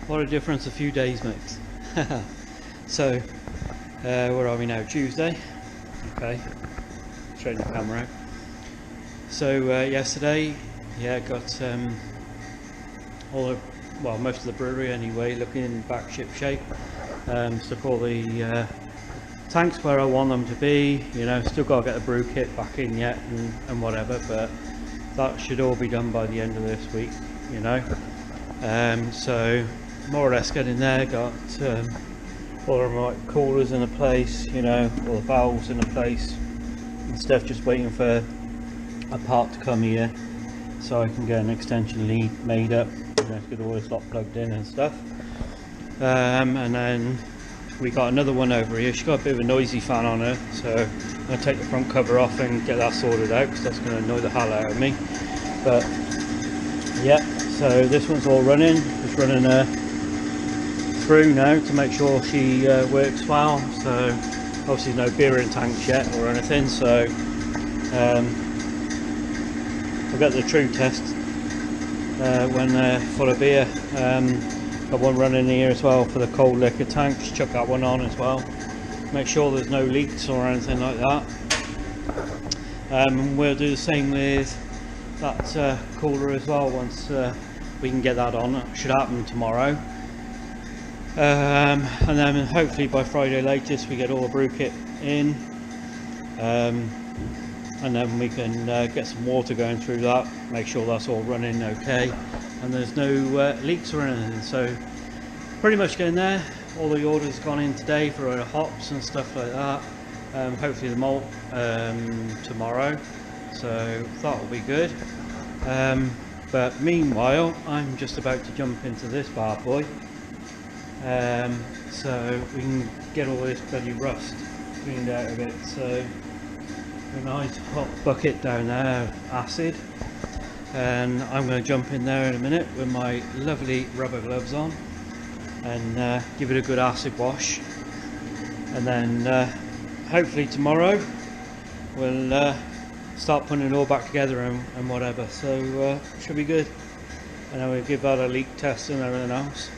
What a difference a few days makes. So, where are we now? Tuesday. Okay, straighten the camera out. So yesterday, yeah, got most of the brewery anyway looking in back ship shape. Stuck all the tanks where I want them to be. You know, still got to get the brew kit back in yet and whatever, but that should all be done by the end of this week. You know, so more or less getting there. Got all of my coolers in a place. You know, all the valves in a place and stuff. Just waiting for a part to come here so I can get an extension lead made up, you know, get all this lot plugged in and stuff. And then we got another one over here. She's got a bit of a noisy fan on her, so I'm going to take the front cover off and get that sorted out because that's going to annoy the hell out of me. But yeah, so this one's all running. Just running her through now to make sure she works well. So obviously no beer in tanks yet or anything, so we'll get the true test when they're full of beer. Got one running here as well for the cold liquor tank. Just chuck that one on as well. Make sure there's no leaks or anything like that. We'll do the same with that cooler as well once we can get that on. It should happen tomorrow. And then hopefully by Friday latest we get all the brew kit in. And then we can get some water going through that, make sure that's all running okay and there's no leaks or anything. So pretty much getting there. All the orders gone in today for our hops and stuff like that. Hopefully the malt tomorrow, so that will be good. But meanwhile I'm just about to jump into this bad boy, so we can get all this bloody rust cleaned out of it. So a nice hot bucket down there of acid, and I'm going to jump in there in a minute with my lovely rubber gloves on and give it a good acid wash, and then hopefully tomorrow we'll start putting it all back together and whatever. So should be good, and then we'll give that a leak test and everything else.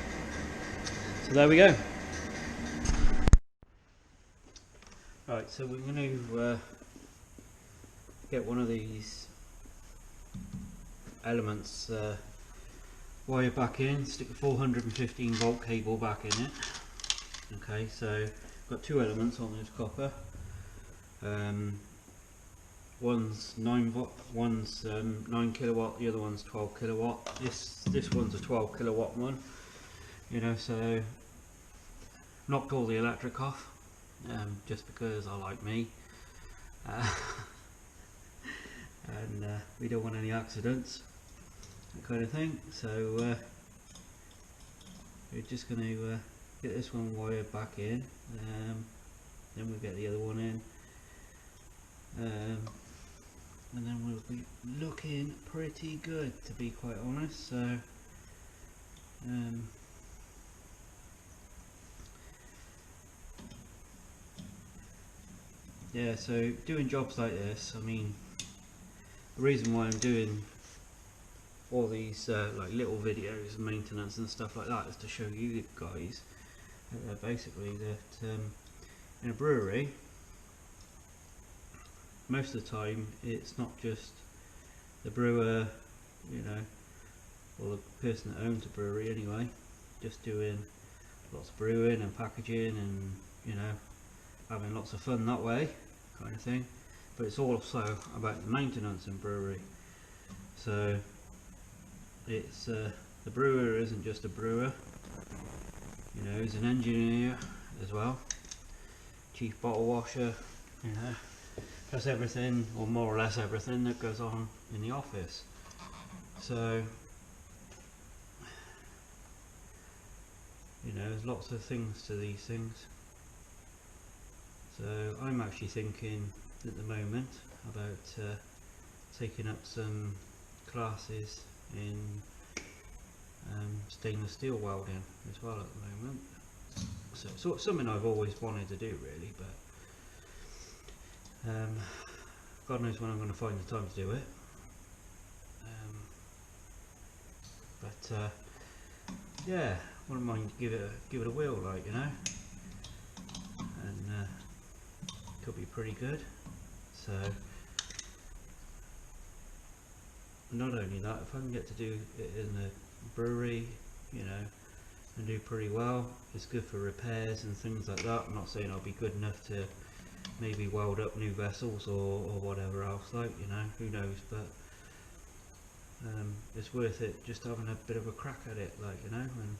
So there we go. Right, so we're going to get one of these elements wire back in, stick a 415 volt cable back in it. Okay, so got two elements on this copper. One's 9 volt, one's 9 kilowatt, the other one's 12 kilowatt. This one's a 12 kilowatt one, you know, so knocked all the electric off just because I like me. And we don't want any accidents, that kind of thing. So we're just going to get this one wired back in, then we'll get the other one in, and then we'll be looking pretty good, to be quite honest. So yeah, so doing jobs like this, I mean, the reason why I'm doing all these like little videos and maintenance and stuff like that is to show you guys basically that in a brewery most of the time it's not just the brewer, you know, or the person that owns a brewery anyway, just doing lots of brewing and packaging and, you know, having lots of fun that way kind of thing. But it's also about the maintenance in brewery. So it's the brewer isn't just a brewer, you know, he's an engineer as well, chief bottle washer, you know, plus everything, or more or less everything that goes on in the office. So, you know, there's lots of things to these things. So I'm actually thinking at the moment about taking up some classes in stainless steel welding as well at the moment. So it's something I've always wanted to do really, but God knows when I'm going to find the time to do it. Yeah, wouldn't mind give it a whirl, like, you know, and could be pretty good. So not only that, if I can get to do it in the brewery, you know, and do pretty well, it's good for repairs and things like that. I'm not saying I'll be good enough to maybe weld up new vessels or whatever else, like, you know, who knows, but it's worth it just having a bit of a crack at it, like, you know, and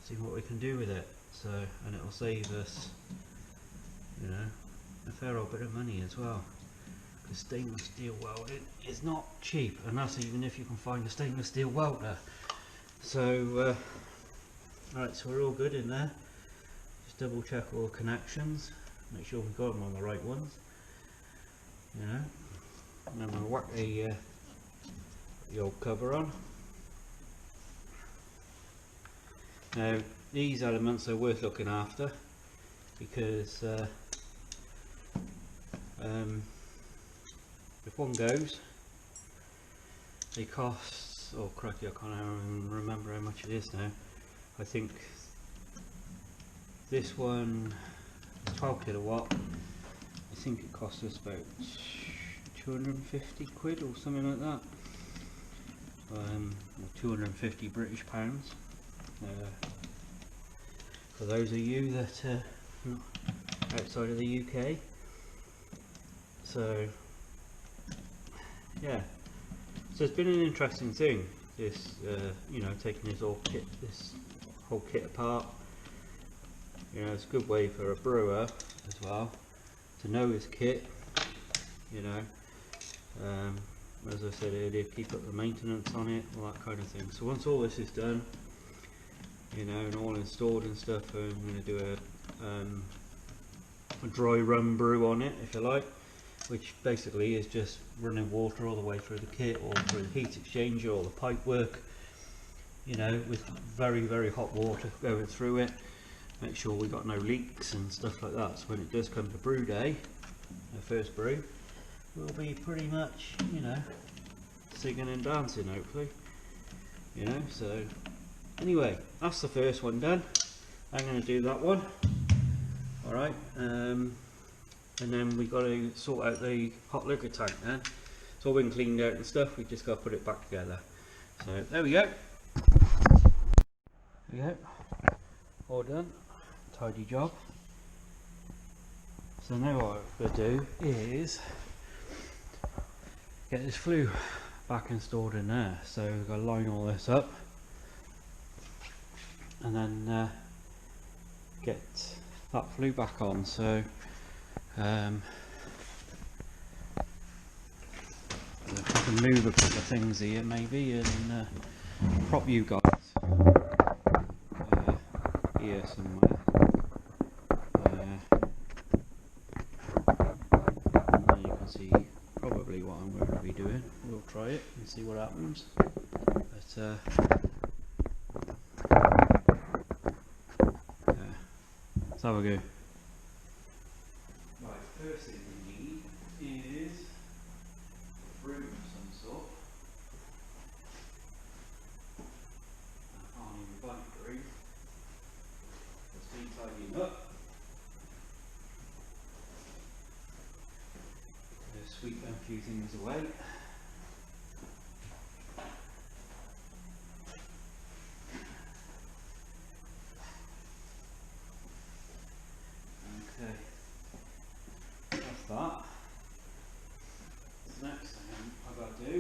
see what we can do with it. So, and it'll save us, you know, a fair old bit of money as well, because stainless steel welding is not cheap, and that's even if you can find a stainless steel welder. So right, so we're all good in there. Just double check all connections, make sure we've got them on the right ones, you know, and then we'll whack the old cover on. Now these elements are worth looking after, because if one goes, they cost, oh crikey, I can't even remember how much it is now. I think this one, 12 kilowatt, I think it cost us about 250 quid or something like that, or 250 British pounds. For those of you that are outside of the UK. So yeah, so it's been an interesting thing, this you know, taking this whole kit apart. You know, it's a good way for a brewer as well to know his kit, you know, as I said earlier, keep up the maintenance on it, all that kind of thing. So once all this is done, you know, and all installed and stuff, I'm going to do a dry run brew on it, if you like, which basically is just running water all the way through the kit or through the heat exchanger or the pipe work, you know, with very hot water going through it. Make sure we got no leaks and stuff like that, so when it does come to brew day, the first brew, we'll be pretty much, you know, singing and dancing, hopefully, you know. So anyway, that's the first one done. I'm going to do that one, alright, and then we got to sort out the hot liquor tank then. It's all been cleaned out and stuff, we just got to put it back together. So there we go. There we go, all done, tidy job. So now what I'm going to do is get this flue back installed in there. So we've got to line all this up and then get that flue back on. So I can move a couple of things here maybe and prop you guys here somewhere. And you can see probably what I'm going to be doing. We'll try it and see what happens. But let's have a go. Right, first thing we need is a broom of some sort. I can't even find a broom. Let's be tidying up. Just sweep a few things away. Okay, that's that. The next thing I've got to do,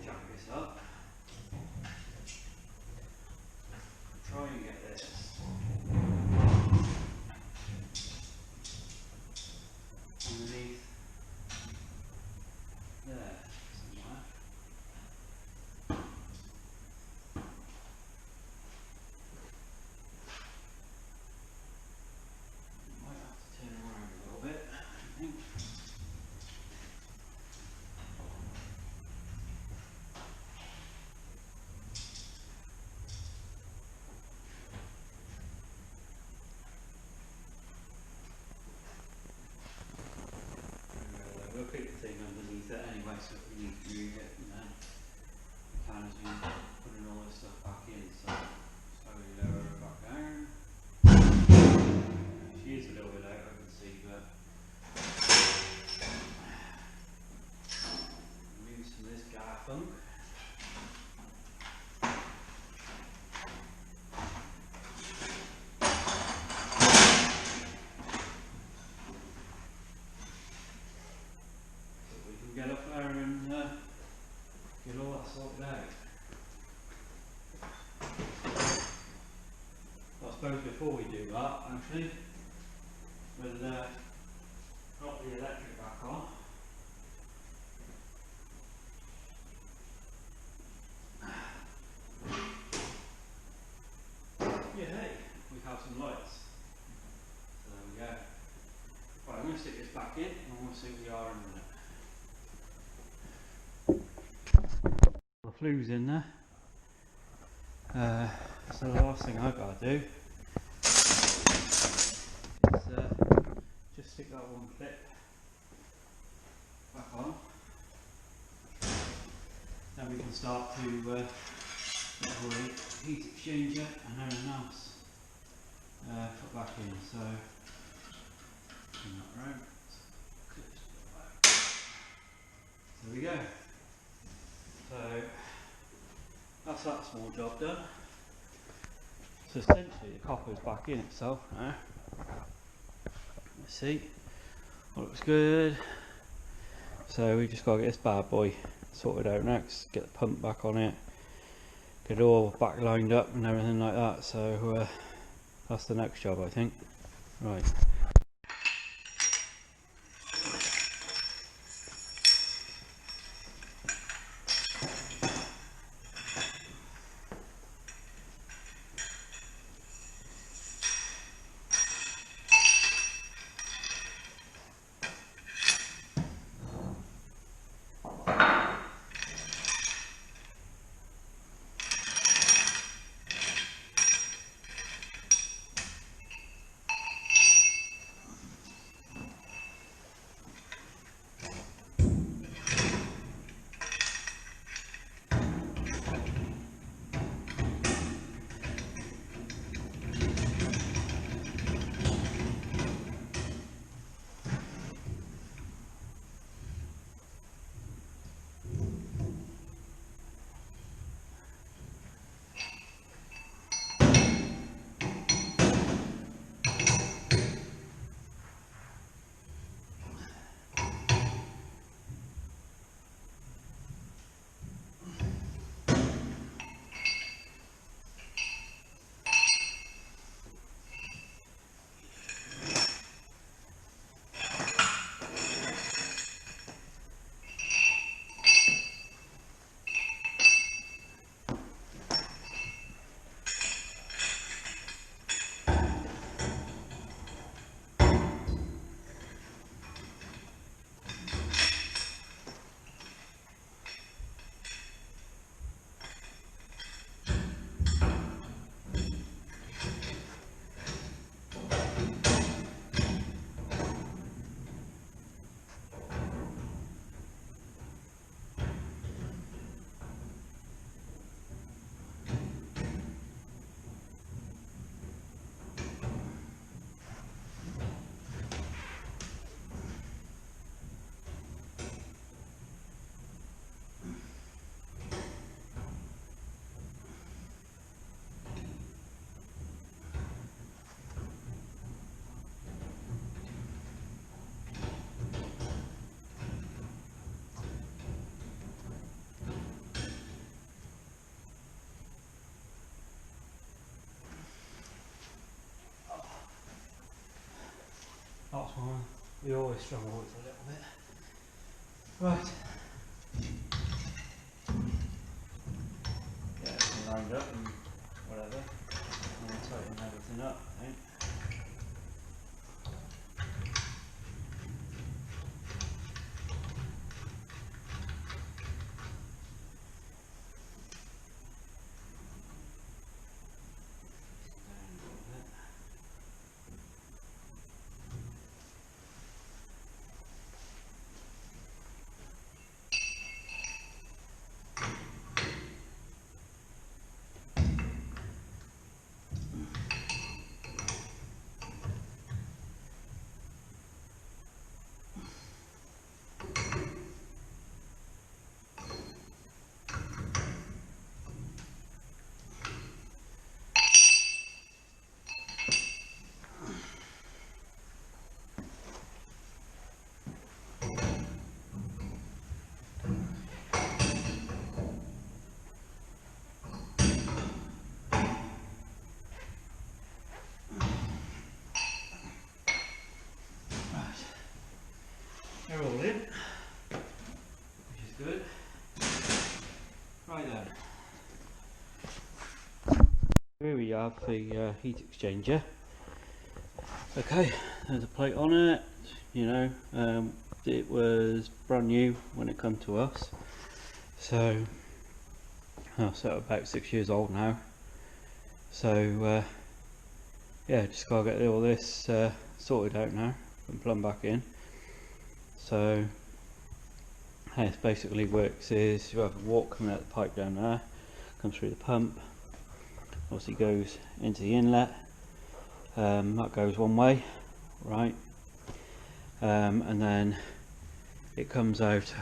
jack this up, try and get this underneath there somewhere. Might have to turn around a little bit, I think. We'll keep the thing underneath it anyway, so if we need to move it, you know, we can as we get up there and get all that sorted out. I suppose before we do that, actually, we'll drop the electric back on. Yeah, hey, we have some lights. So there we go. Right, I'm going to stick this back in and we'll see what we are in a minute. The flue's in there. So the last thing I've got to do is just stick that one clip back on. Then we can start to get all the heat exchanger and everything else put back in. So turn that round. There we go. So that's that small job done. So essentially the copper's back in itself now. Let's see. Looks good. So we just got to get this bad boy sorted out next. Get the pump back on it. Get it all back lined up and everything like that. So that's the next job, I think. Right. That's one we always struggle with a little bit. Right. Get everything lined up and whatever. And we'll tighten everything up, I think. have the heat exchanger. Okay, there's a plate on it. You know, it was brand new when it come to us, so about 6 years old now. So yeah, just gotta get all this sorted out now and plumb back in. So how it basically works is you have a water coming out the pipe down there, comes through the pump, obviously goes into the inlet. That goes one way, right, and then it comes out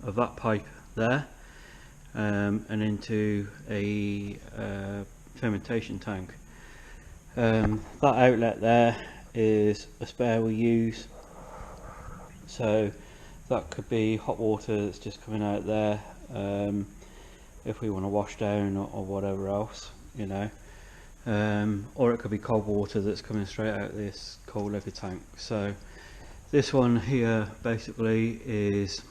of that pipe there and into a fermentation tank. That outlet there is a spare we use, so that could be hot water that's just coming out there if we want to wash down or whatever else, you know. Or it could be cold water that's coming straight out of this cold liquor tank. So this one here basically is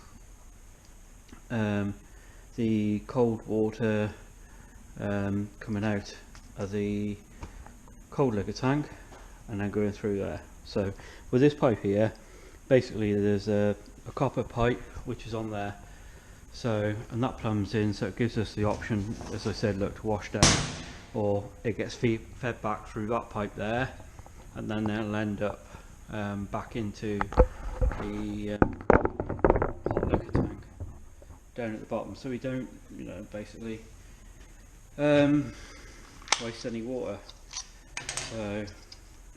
the cold water coming out of the cold liquor tank and then going through there. So with this pipe here, basically there's a copper pipe which is on there, so, and that plumbs in, so it gives us the option, as I said, look, to wash down, or it gets fed back through that pipe there, and then it'll end up back into the hot liquor tank down at the bottom, so we don't, you know, basically waste any water. So,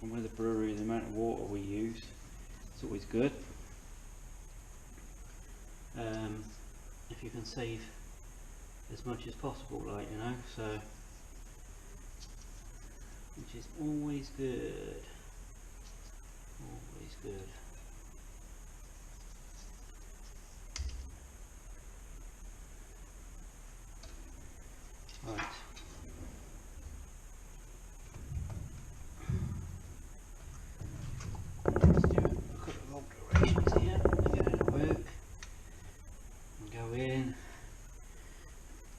and with the brewery, the amount of water we use, it's always good. If you can save as much as possible, like, you know, so, which is always good, always good. Right. Let's do a couple of alterations here to get it to work. And go in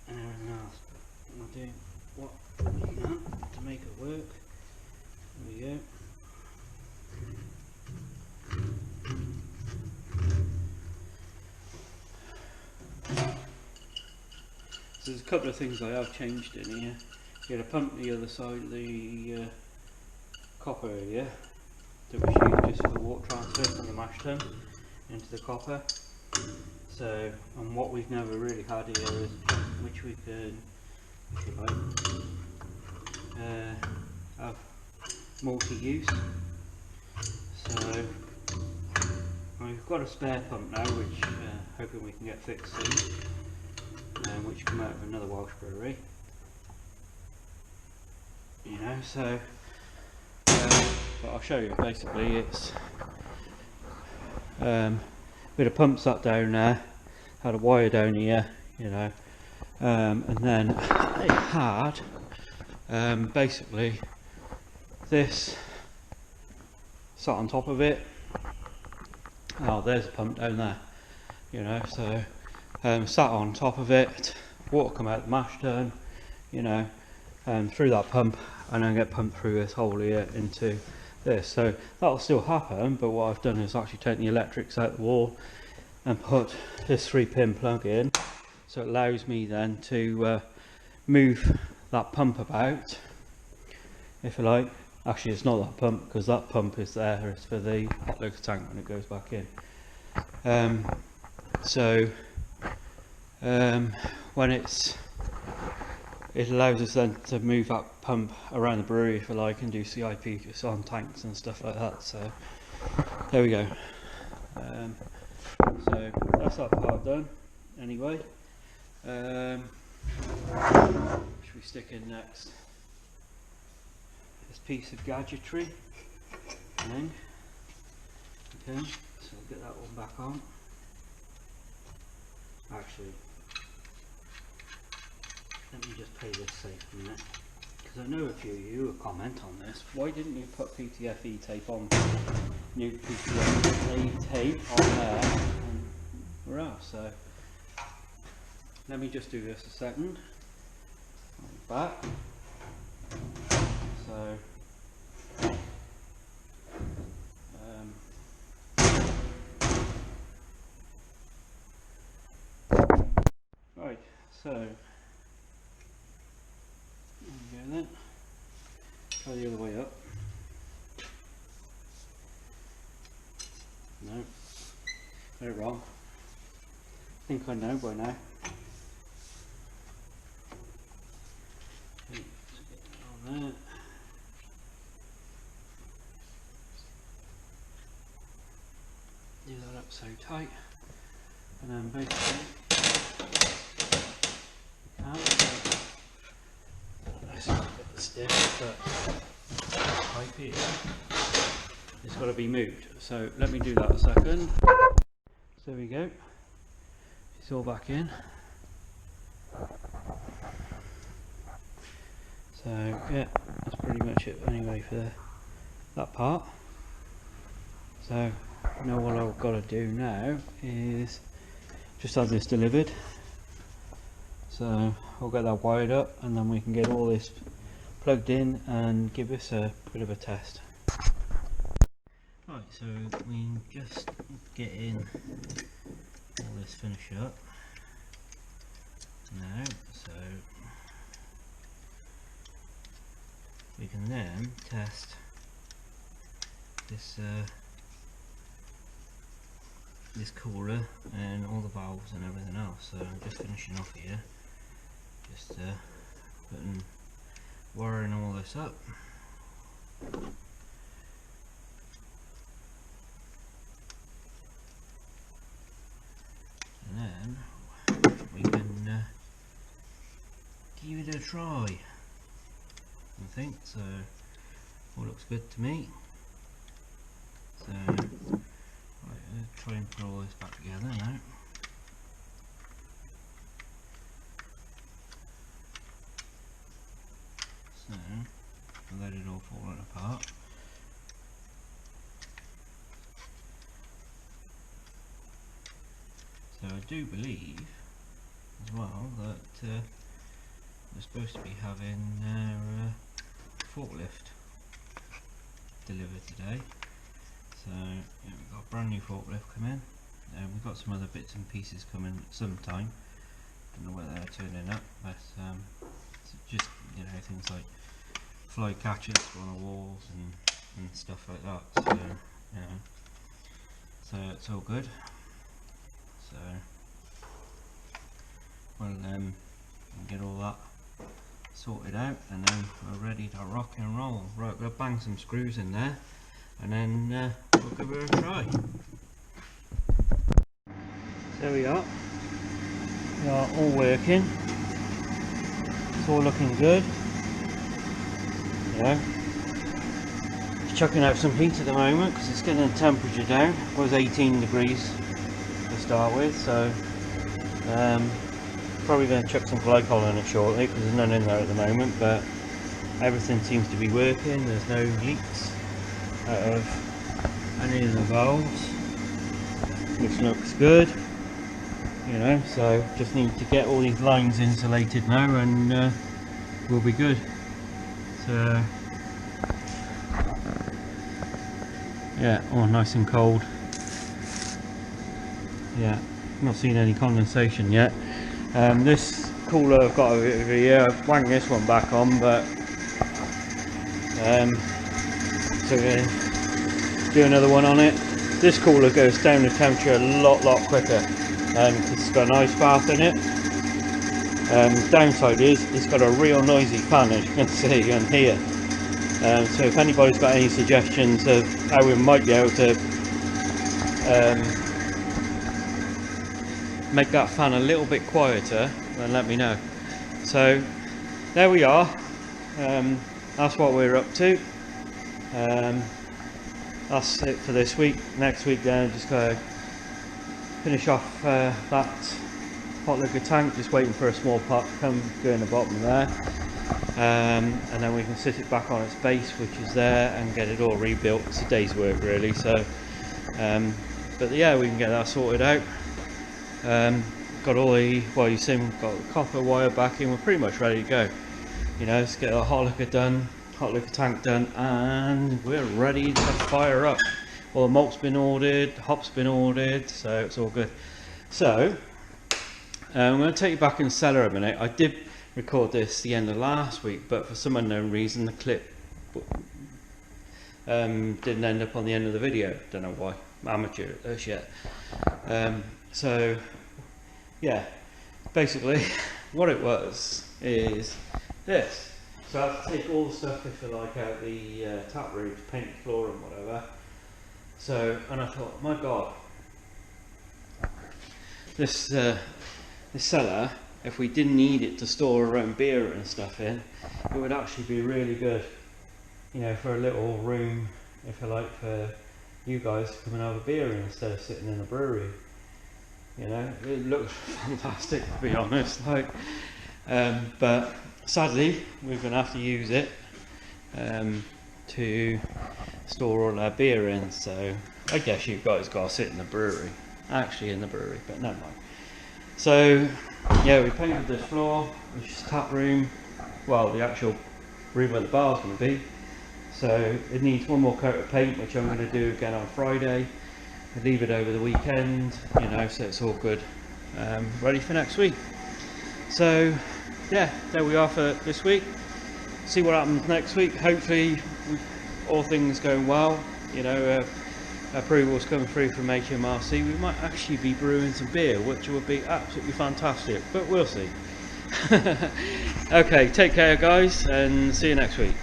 and everything else. We'll do what we can to make it work. There we go. So there's a couple of things I have changed in here. You had a pump the other side of the copper area that was used just for the water transfer from the mash tun into the copper. So, and what we've never really had here is a pump which we can, if you like, have multi-use. So we've got a spare pump now, which hoping we can get fixed soon, which come out of another Welsh brewery. You know, so but I'll show you. Basically, it's with a pump sat down there, had a wire down here, you know, and then it had basically this sat on top of it. Oh, there's a pump down there, you know, so sat on top of it, water come out the mash tun, you know, through that pump, and then get pumped through this hole here into this. So that'll still happen, but what I've done is actually take the electrics out the wall and put this 3-pin plug in, so it allows me then to move that pump about, if you like. Actually, it's not that pump, because that pump is there, it's for the hot liquor tank when it goes back in. When it allows us then to move that pump around the brewery, if you like, and do CIP on tanks and stuff like that. So there we go. So that's that part done anyway. Should we stick in next this piece of gadgetry thing? Okay, so we'll get that one back on. Actually, let me just play this safe a minute, because I know a few of you will comment on this. Why didn't you put PTFE tape on, new PTFE tape on there? And we're out. So let me just do this a second. Back. So right, so there we go then. Try the other way up. No, got it wrong. I think I know by now. Okay, on there. Do that up so tight, and then basically it's a bit stiff, but pipe here, it's got to be moved. So let me do that a second. So there we go. It's all back in. So yeah, that's pretty much it anyway for that part. So now what I've got to do now is just have this delivered. So I'll get that wired up and then we can get all this plugged in and give this a bit of a test. Right, so we just get in all this finish up now, so we can then test this this cooler and all the valves and everything else. So I'm just finishing off here, just wiring all this up. And then we can give it a try, I think. So all looks good to me. So right, let's try and put all this back together now. So I'll let it all fall apart. So I do believe as well that we're supposed to be having our forklift delivered today. So yeah, we've got a brand new forklift coming. We've got some other bits and pieces coming sometime. Don't know whether they're turning up, but it's just, you know, things like fly catchers on the walls and stuff like that. So you know, so it's all good. So we'll get all that sorted out, and then we're ready to rock and roll. Right, we'll bang some screws in there, and then we'll give it a try. There we are. We are all working. It's all looking good. You know, it's chucking out some heat at the moment because it's getting the temperature down. It was 18 degrees to start with, so probably going to chuck some glycol in it shortly because there's none in there at the moment, but everything seems to be working. There's no leaks out of any of the valves, which looks good, you know. So just need to get all these lines insulated now and we'll be good. So yeah, all nice and cold. Yeah, not seen any condensation yet. This cooler I've got over here, I've wanged this one back on, but so we're going to do another one on it. This cooler goes down the temperature a lot quicker because it's got an ice bath in it. Downside is it's got a real noisy fan, as you can see and hear. So if anybody's got any suggestions of how we might be able to make that fan a little bit quieter, then let me know. So there we are. That's what we're up to. That's it for this week. Next week then just gotta finish off that hot liquor tank, just waiting for a small pot to come go in the bottom there, and then we can sit it back on its base, which is there, and get it all rebuilt. It's a day's work really. So but yeah, we can get that sorted out. Got all the, well, you see we've got the copper wire back in. We're pretty much ready to go. You know, let's get our hot liquor done, hot liquor tank done, and we're ready to fire up. Well, the malt's been ordered, hop's been ordered, so it's all good. So I'm going to take you back in the cellar a minute. I did record this the end of last week, but for some unknown reason the clip didn't end up on the end of the video. Don't know why. Amateur at this yet. So yeah, basically what it was is this. So I have to take all the stuff, if you like, out the tap room to paint the floor and whatever. So, and I thought, my God, this cellar, if we didn't need it to store our own beer and stuff in, it would actually be really good, you know, for a little room, if you like, for you guys to come and have a beer in instead of sitting in a brewery. You know, it looks fantastic, to be honest. Like, but sadly, we're going to have to use it to store all our beer in. So I guess you guys got to sit in the brewery, actually in the brewery, but never mind. So yeah, we painted this floor, which is tap room. Well, the actual room where the bar's going to be. So it needs one more coat of paint, which I'm going to do again on Friday. I leave it over the weekend, you know, so it's all good, ready for next week. So yeah, there we are for this week. See what happens next week. Hopefully all things going well, you know, approvals coming through from HMRC. We might actually be brewing some beer, which would be absolutely fantastic, but we'll see. Okay, take care guys, and see you next week.